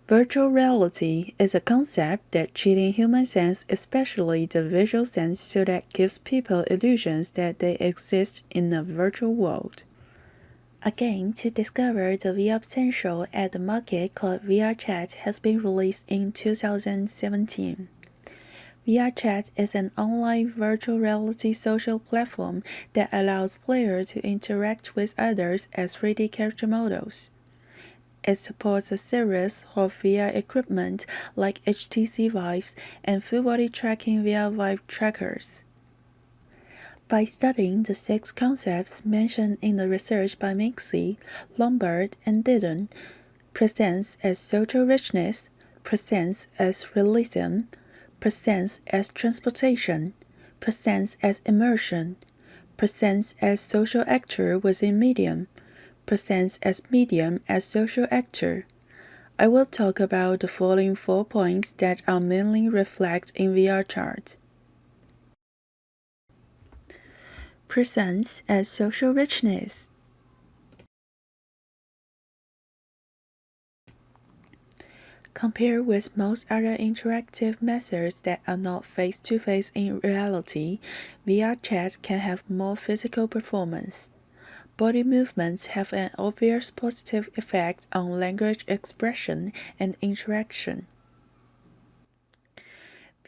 Virtual reality is a concept that cheating human sense, especially the visual sense, so that gives people illusions that they exist in a virtual world. A game to discover the VR potential at the market called VRChat has been released in 2017. VRChat is an online virtual reality social platform that allows players to interact with others as 3D character models. It supports a series of VR equipment like HTC Vives and full-body tracking VR Vive trackers. By studying the 6 concepts mentioned in the research by Minxie, Lombard, and Didon, presence as social richness, presence as realism, presence as transportation, presence as immersion, presence as social actor within medium, presence as medium as social actor. I will talk about the following 4 points that are mainly reflected in VRChat. Presence as social richness. Compared with most other interactive methods that are not face-to-face in reality, VRChat can have more physical performance. Body movements have an obvious positive effect on language expression and interaction.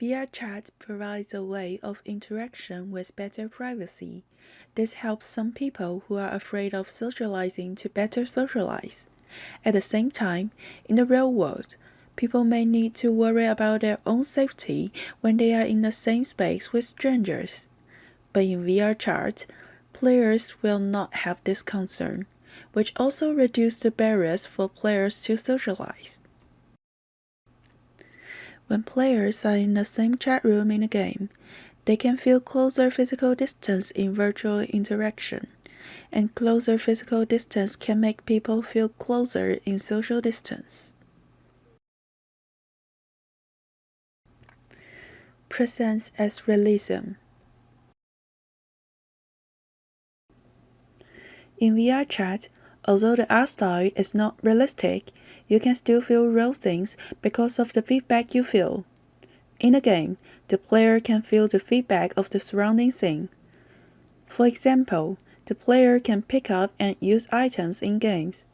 VRChat provides a way of interaction with better privacy. This helps some people who are afraid of socializing to better socialize. At the same time, in the real world, people may need to worry about their own safety when they are in the same space with strangers. But in VRChat, players will not have this concern, which also reduces the barriers for players to socialize. When players are in the same chat room in a game, they can feel closer physical distance in virtual interaction, and closer physical distance can make people feel closer in social distance. Presence as realism. In VRChat, although the art style is not realistic, you can still feel real things because of the feedback you feel. In a game, the player can feel the feedback of the surrounding scene. For example, the player can pick up and use items in games.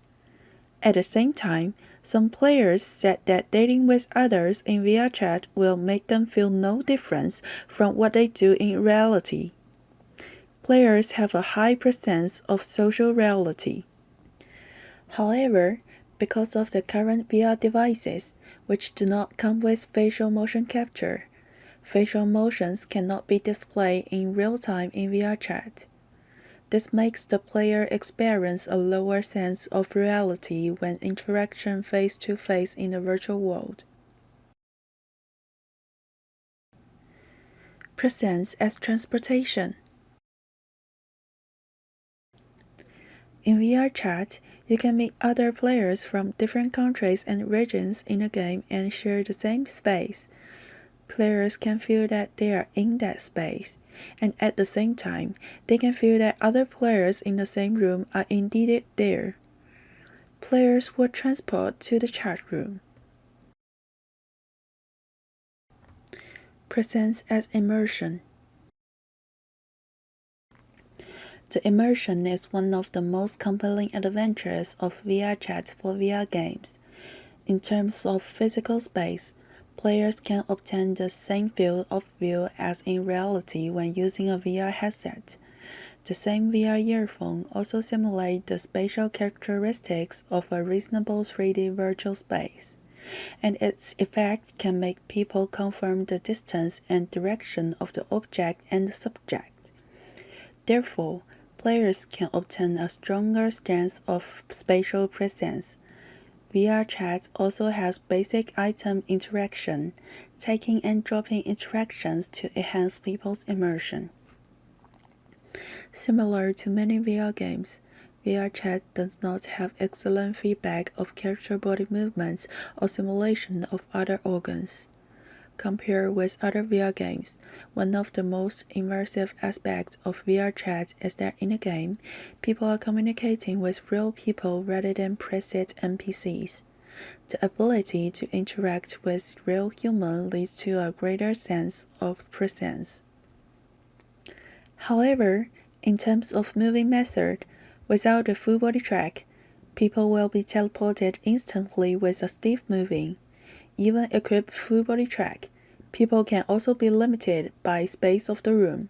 At the same time, some players said that dating with others in VRChat will make them feel no difference from what they do in reality. Players have a high presence of social reality. However, because of the current VR devices, which do not come with facial motion capture, facial motions cannot be displayed in real time in VRChat. This makes the player experience a lower sense of reality when interaction face-to-face in the virtual world. Presence as transportation. In VRChat, you can meet other players from different countries and regions in a game and share the same space. Players can feel that they are in that space, and at the same time, they can feel that other players in the same room are indeed there. Players will transport to the chat room. Presence as immersion. The immersion is one of the most compelling advantages of VRChat for VR games. In terms of physical space, players can obtain the same field of view as in reality when using a VR headset. The same VR earphone also simulates the spatial characteristics of a reasonable 3D virtual space, and its effect can make people confirm the distance and direction of the object and the subject. Therefore, players can obtain a stronger sense of spatial presence. VRChat also has basic item interaction, taking and dropping interactions to enhance people's immersion. Similar to many VR games, VRChat does not have excellent feedback of character body movements or simulation of other organs. Compared with other VR games, one of the most immersive aspects of VRChat is that in a game, people are communicating with real people rather than preset NPCs. The ability to interact with real humans leads to a greater sense of presence. However, in terms of moving method, without a full body track, people will be teleported instantly with a stiff moving. Even equipped full body track, people can also be limited by space of the room.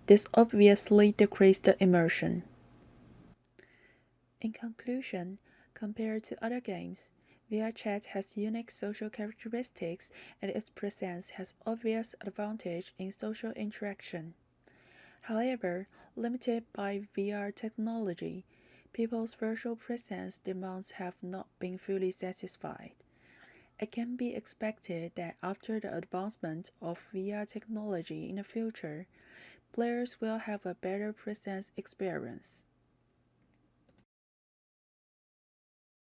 This obviously decreases the immersion. In conclusion, compared to other games, VRChat has unique social characteristics and its presence has obvious advantage in social interaction. However, limited by VR technology, people's virtual presence demands have not been fully satisfied. It can be expected that after the advancement of VR technology in the future, players will have a better presence experience.